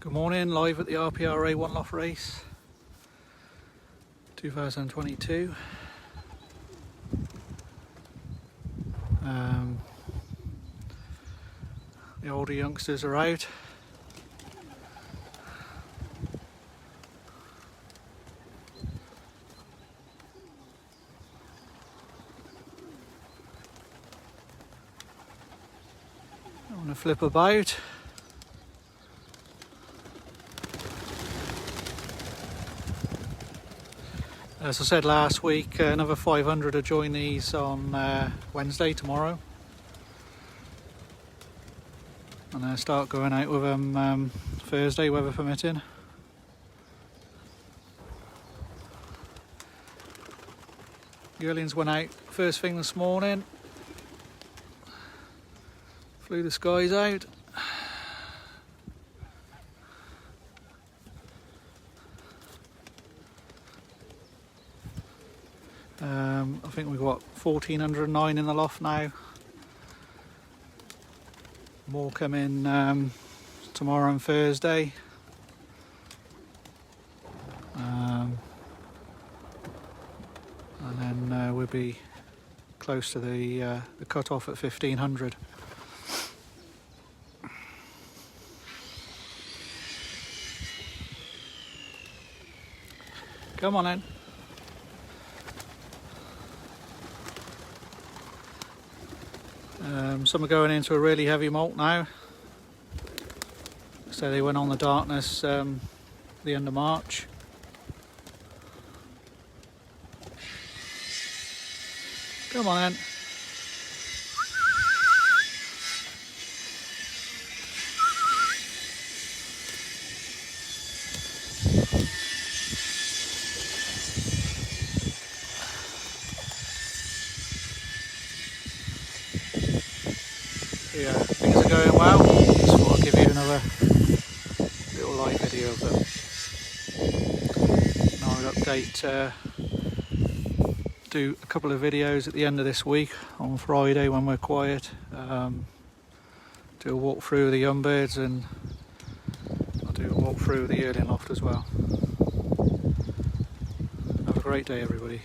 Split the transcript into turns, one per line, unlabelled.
Good morning, live at the Rpra 1 Loft race 2022. The older youngsters are out. I want to flip about. As I said last week, another 500 to join these on Wednesday, tomorrow. And then start going out with them Thursday, weather permitting. Yearlings went out first thing this morning. Flew the skies out. I think we've got 1409 in the loft now. More coming tomorrow and Thursday. And then we'll be close to the cut-off at 1500. Come on then. Some are going into a really heavy molt now. So they went on the darkness the end of March. Come on then. Yeah, things are going well. Just thought I'd give you another little live video of them. Now I'll update, do a couple of videos at the end of this week on Friday when we're quiet. Do a walk through of the young birds, and I'll do a walk through of the yearling loft as well. Have a great day, everybody.